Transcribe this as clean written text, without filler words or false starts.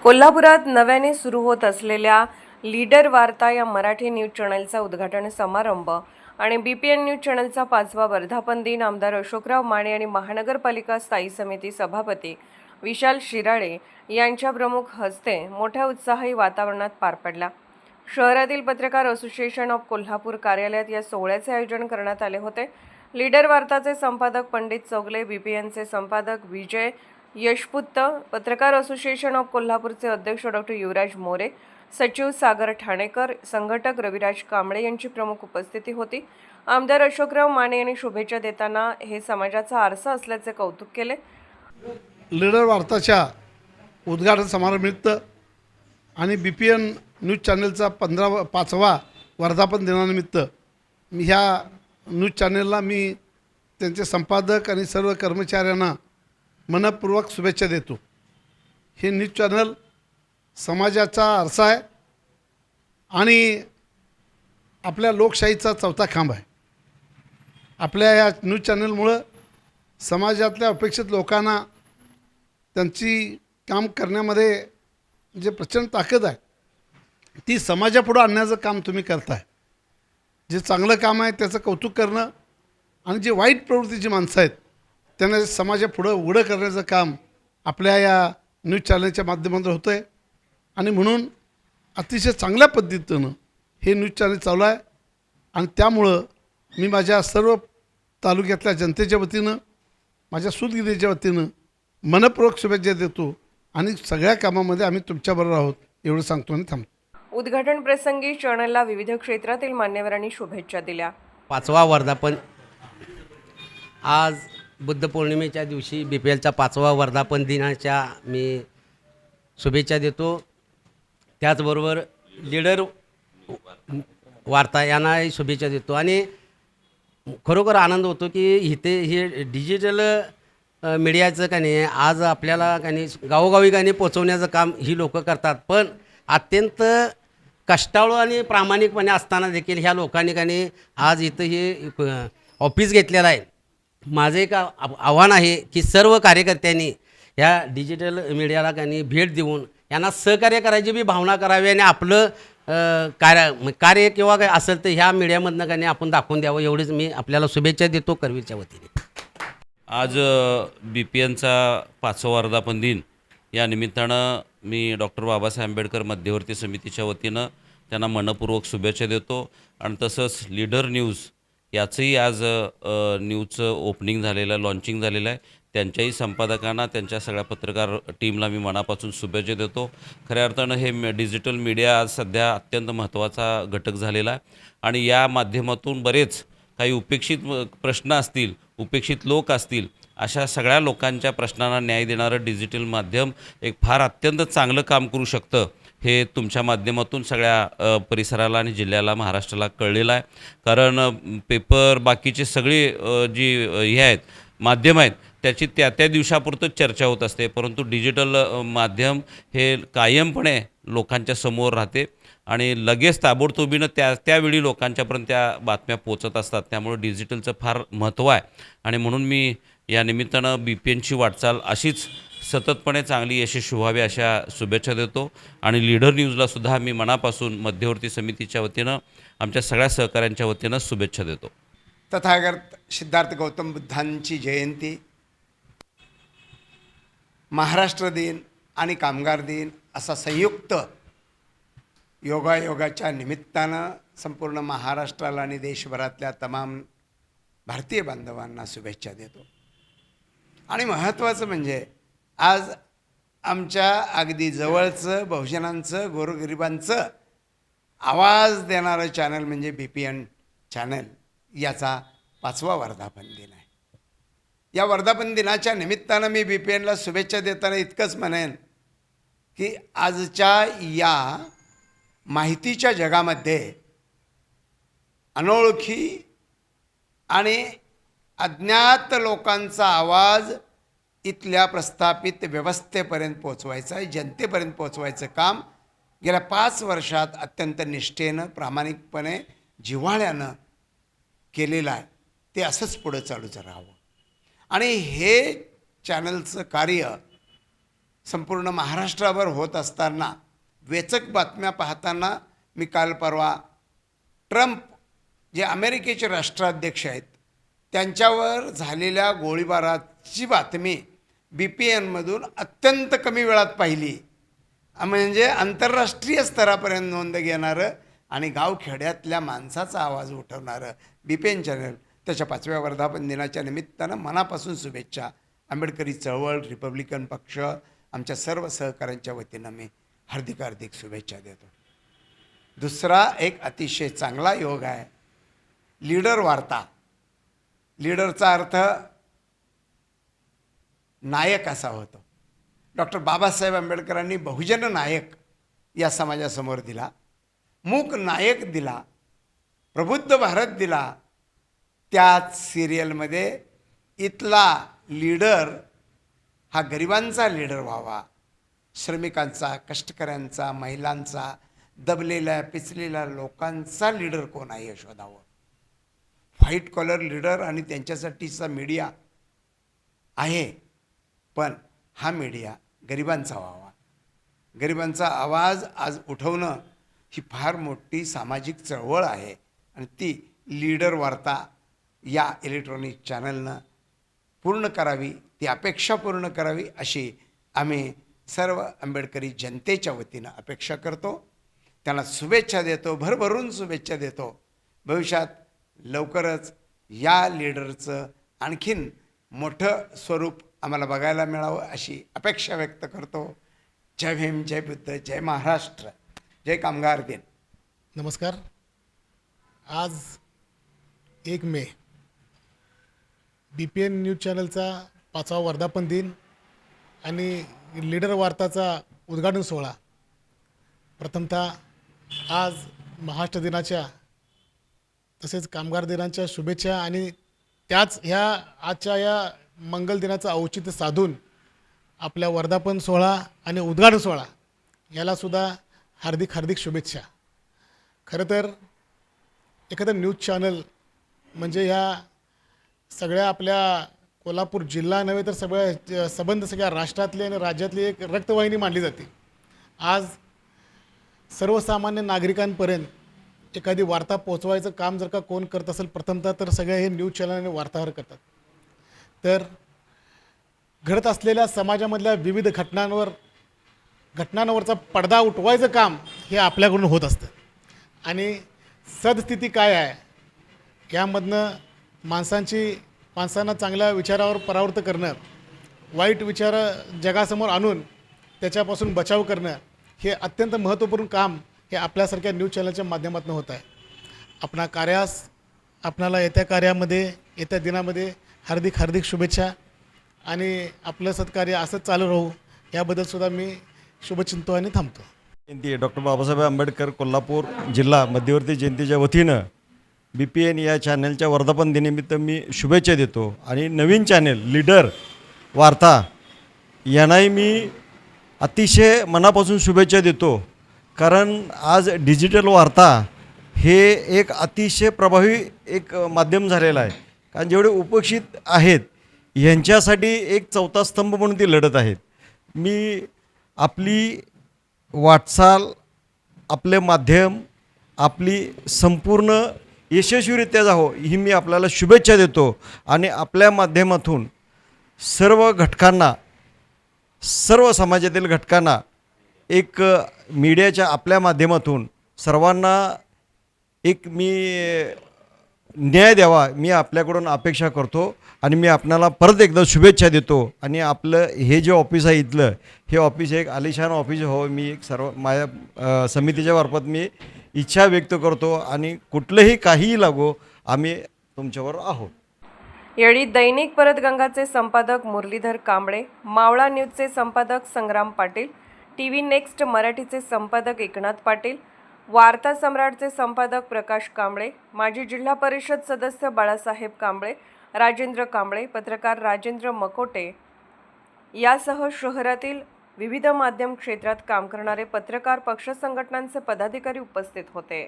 कोल्हापुरात नव्याने सुरू होत असलेल्या लीडर वार्ता या मराठी न्यूज चॅनलचा उद्घाटन समारंभ आणि बीपीएन न्यूज चॅनलचा 5वा वर्धापन दिन आमदार अशोकराव माने आणि महानगरपालिका स्थायी समिती सभापती विशाल शिराळे यांच्या प्रमुख हस्ते मोठ्या उत्साही वातावरणात पार पडला। शहरातील पत्रकार असोसिएशन ऑफ कोल्हापूर कार्यालयात या सोहळ्याचे आयोजन करण्यात आले होते। लीडर वार्ताचे संपादक पंडित चौगले, बीपीएनचे संपादक विजय यशपुत्त, पत्रकार असोसिएशन ऑफ कोल्हापूरचे अध्यक्ष डॉक्टर युवराज मोरे, सचिव सागर ठाणेकर, संघटक रविराज कांबळे यांची प्रमुख उपस्थिती होती। आमदार अशोकराव माने यांनी शुभेच्छा देताना हे समाजाचा आरसा असल्याचे कौतुक केले। लीडर वार्ताच्या उद्घाटन समारंभानिमित्त आणि बीपीएन न्यूज चॅनलचा 5वा वर्धापन दिनानिमित्त ह्या न्यूज चॅनलला मी त्यांचे संपादक आणि सर्व कर्मचाऱ्यांना मनपूर्वक शुभेच्छा देतो। हे न्यूज चॅनल समाजाचा आरसा आहे आणि आपल्या लोकशाहीचा चौथा खांब आहे। आपल्या या न्यूज चॅनलमुळं समाजातल्या अपेक्षित लोकांना त्यांची काम करण्यामध्ये जे प्रचंड ताकद आहे ती समाजापुढं आणण्याचं काम तुम्ही करताय। जे चांगलं काम आहे त्याचं कौतुक करणं आणि जे वाईट प्रवृत्तीची माणसं आहेत त्यांना समाजापुढं उघडं करण्याचं काम आपल्या या न्यूज चॅनलच्या माध्यमातून होतं आहे आणि म्हणून अतिशय चांगल्या पद्धतीनं हे न्यूज चॅनल चालू आहे आणि त्यामुळं मी माझ्या सर्व तालुक्यातल्या जनतेच्या वतीनं, माझ्या सूतगिरीच्या वतीनं मनपूर्वक शुभेच्छा देतो आणि सगळ्या कामामध्ये आम्ही तुमच्याबरोबर आहोत एवढं सांगतो आणि थांबतो। उद्घाटन प्रसंगी चॅनलला विविध क्षेत्रातील मान्यवरांनी शुभेच्छा दिल्या। 5वा वर्धापन आज बुद्ध पौर्णिमेच्या दिवशी बीपीएलचा 5वा वर्धापन दिनाच्या मी शुभेच्छा देतो। त्याचबरोबर लीडर वार्ता यांनाही शुभेच्छा देतो आणि खरोखर आनंद होतो की इथे हे डिजिटल मीडियाचं का नाही आज आपल्याला का नाही गावोगावी का नाही पोचवण्याचं काम ही लोक करतात, पण अत्यंत कष्टाळू आणि प्रामाणिकपणे असताना देखील ह्या लोकांनी का नाही आज इथं हे ऑफिस घेतलेलं आहे। माझं एक आव्हान आहे की सर्व कार्यकर्त्यांनी ह्या डिजिटल मीडियाला का नाही भेट देऊन यांना सहकार्य करायची बी भावना करावी आणि आपलं कार्य किंवा काय असेल तर ह्या मीडियामधनं का नाही आपण दाखवून द्यावं एवढीच मी आपल्याला शुभेच्छा देतो करवीरच्या वतीने। आज बीपीएनचा 5वा वर्धापन दिन या निमित्तानं मी डॉक्टर बाबासाहेब आंबेडकर मध्यवर्ती समितीच्या वतीनं त्यांना मनपूर्वक शुभेच्छा देतो आणि तसंच लीडर न्यूज याचंही आज न्यूजचं ओपनिंग झालेलं आहे, लॉन्चिंग झालेलं आहे। त्यांच्याही संपादकांना, त्यांच्या सगळ्या पत्रकार टीमला मी मनापासून शुभेच्छा देतो। खऱ्या अर्थानं हे डिजिटल मीडिया आज सध्या अत्यंत महत्त्वाचा घटक झालेला आहे आणि या माध्यमातून बरेच काही उपेक्षित प्रश्न असतील, उपेक्षित लोक असतील, अशा सगळ्या लोकांच्या प्रश्नांना न्याय देणारं डिजिटल माध्यम एक फार अत्यंत चांगलं काम करू शकतं हे तुमच्या माध्यमातून सगळ्या परिसराला आणि जिल्ह्याला, महाराष्ट्राला कळलेलं आहे। कारण पेपर बाकीचे सगळे जी हे आहेत माध्यम आहेत त्याची त्या दिवसापुरतं चर्चा होत असते, परंतु डिजिटल माध्यम हे कायमपणे लोकांच्या समोर राहते आणि लगेच ताबडतोबीनं त्यावेळी लोकांच्यापर्यंत त्या बातम्या पोचत असतात। त्यामुळे डिजिटलचं फार महत्त्व आहे आणि म्हणून मी या निमित्तानं बीपीएनची वाटचाल अशीच सततपणे चांगली यशस्वी व्हावी अशा शुभेच्छा देतो आणि लीडर न्यूजलासुद्धा मी मनापासून मध्यवर्ती समितीच्या वतीनं आमच्या सगळ्या सहकाऱ्यांच्या वतीनं शुभेच्छा देतो। तथागत सिद्धार्थ गौतम बुद्धांची जयंती, महाराष्ट्र दिन आणि कामगार दिन असा संयुक्त योगायोगाच्या निमित्तानं संपूर्ण महाराष्ट्राला आणि देशभरातल्या तमाम भारतीय बांधवांना शुभेच्छा देतो। आणि महत्त्वाचं म्हणजे आज आमच्या अगदी जवळचं बहुजनांचं, गोरगरिबांचं आवाज देणारं चॅनल म्हणजे बीपीएन चॅनल याचा 5वा वर्धापन दिन आहे। या वर्धापन दिनाच्या निमित्तानं मी बीपीएनला शुभेच्छा देताना इतकंच म्हणेन की आजच्या या माहितीच्या जगामध्ये अनोळखी आणि अज्ञात लोकांचा आवाज इथल्या प्रस्थापित व्यवस्थेपर्यंत पोचवायचा आहे, जनतेपर्यंत पोचवायचं काम गेल्या 5 वर्षात अत्यंत निष्ठेनं, प्रामाणिकपणे, जिव्हाळ्यानं केलेलं आहे। ते असंच पुढं चालूच राहावं आणि हे चॅनलचं कार्य संपूर्ण महाराष्ट्रावर होत असताना वेचक बातम्या पाहताना मी काल परवा ट्रम्प जे अमेरिकेचे राष्ट्राध्यक्ष आहेत त्यांच्यावर झालेल्या गोळीबाराची बातमी BPN-मधून अत्यंत कमी वेळात पाहिली. म्हणजे आंतरराष्ट्रीय स्तरापर्यंत नोंद घेणारं आणि गावखेड्यातल्या माणसाचा आवाज उठवणारं BPN चॅनल त्याच्या 5व्या वर्धापन दिनाच्या निमित्तानं मनापासून शुभेच्छा. आंबेडकरी चळवळ, रिपब्लिकन पक्ष, आमच्या सर्व सहकाऱ्यांच्या वतीनं मी हार्दिक हार्दिक शुभेच्छा देतो. दुसरा एक अतिशय चांगला योग आहे लीडर वार्ता. लीडरचा अर्थ नायक असा होतो. डॉक्टर बाबासाहेब आंबेडकरांनी बहुजन नायक या समाजासमोर दिला, मूक नायक दिला, प्रबुद्ध भारत दिला. त्याच सिरियलमध्ये इथला लीडर हा गरिबांचा लीडर व्हावा, श्रमिकांचा, कष्टकऱ्यांचा, महिलांचा, दबलेल्या पिचलेल्या लोकांचा लीडर कोण आहे हे शोधावं. व्हाईट कॉलर लीडर आणि त्यांच्यासाठीचा मीडिया आहे, पण हा मीडिया गरिबांचा व्हावा. गरिबांचा आवाज आज उठवणं ही फार मोठी सामाजिक चळवळ आहे आणि ती लीडर वार्ता या इलेक्ट्रॉनिक चॅनलनं पूर्ण करावी, ती अपेक्षा पूर्ण करावी अशी आम्ही सर्व आंबेडकरी जनतेच्या वतीनं अपेक्षा करतो. त्यांना शुभेच्छा देतो, भरभरून शुभेच्छा देतो. भविष्यात लवकरच या लीडरचं आणखीन मोठं स्वरूप आम्हाला बघायला मिळावं अशी अपेक्षा व्यक्त करतो. जय भीम, जय बुद्ध, जय महाराष्ट्र, जय कामगार दिन. नमस्कार. आज 1 मे BPN न्यूज चॅनलचा 5वा वर्धापन दिन आणि लीडर वार्ताचा उद्घाटन सोहळा. प्रथमतः आज महाराष्ट्र दिनाच्या तसेच कामगार दिनाच्या शुभेच्छा आणि त्याच ह्या आजच्या या मंगल दिनाचं औचित्य साधून आपल्या वर्धापन सोहळा आणि उद्घाटन सोहळा यालासुद्धा हार्दिक हार्दिक शुभेच्छा. खरं तर एखादं न्यूज चॅनल म्हणजे ह्या सगळ्या आपल्या कोल्हापूर जिल्हा नव्हे तर सगळ्या संबंध सगळ्या राष्ट्रातली आणि राज्यातली एक रक्तवाहिनी मानली जाते. आज सर्वसामान्य नागरिकांपर्यंत एखादी वार्ता पोचवायचं काम जर का कोण करत असेल प्रथमतः तर सगळे हे न्यूज चॅनल आणि वार्ताहर करतात. तर घडत असलेल्या समाजामधल्या विविध घटनांवरचा पडदा उठवायचं काम हे आपल्याकडून होत असतं आणि सदस्थिती काय आहे यामधनं माणसांना चांगल्या विचारावर परावृत्त करणं, वाईट विचार जगासमोर आणून त्याच्यापासून बचाव करणं हे अत्यंत महत्त्वपूर्ण काम हे आपल्यासारख्या न्यूज चॅनलच्या माध्यमातून होत आहे. आपणाला येत्या दिनामध्ये हार्दिक हार्दिक शुभेच्छा आणि आपलं सत्कार्य असंच चालू राहू याबद्दलसुद्धा मी शुभचिंतो आणि थांबतो. जयंती डॉक्टर बाबासाहेब आंबेडकर कोल्हापूर जिल्हा मध्यवर्ती जयंतीच्या वतीनं BPN या चॅनलच्या वर्धापन दिनानिमित्त मी शुभेच्छा देतो आणि नवीन चॅनल लीडर वार्ता यांनाही मी अतिशय मनापासून शुभेच्छा देतो. कारण आज डिजिटल वार्ता हे एक अतिशय प्रभावी एक माध्यम झालेलं आहे. कारण जेवढे उपेक्षित आहेत यांच्यासाठी एक चौथा स्तंभ म्हणून ते लढत आहेत. मी आपली वाटचाल, आपले माध्यम, आपली संपूर्ण यशस्वीरित्या जावो ही मी आपल्याला शुभेच्छा देतो आणि आपल्या माध्यमातून सर्व घटकांना, सर्व समाजातील घटकांना एक मीडियाच्या आपल्या माध्यमातून सर्वांना एक मी न्याय द्यावा मी आपल्याकडून अपेक्षा करतो आणि मी आपणाला परत एकदा शुभेच्छा देतो. आणि आपलं हे जे ऑफिस आहे इथलं हे ऑफिस एक आलिशान ऑफिस हो मी एक सर्व माझ्या समितीच्या मार्फत मी इच्छा व्यक्त करतो आणि कुठलंही काहीही लागो आम्ही तुमच्यावर आहोत. यावेळी दैनिक परतगंगाचे संपादक मुरलीधर कांबळे, मावळा न्यूजचे संपादक संग्राम पाटील, TV नेक्स्ट मराठीचे संपादक एकनाथ पाटील, वार्ता सम्राटचे संपादक प्रकाश कांबळे, माजी जिल्हा परिषद सदस्य बाळासाहेब कांबळे, राजेंद्र कांबळे, पत्रकार राजेंद्र मकोटे यासह शहरातील विविध माध्यम क्षेत्रात काम करणारे पत्रकार, पक्ष संघटनांचे पदाधिकारी उपस्थित होते.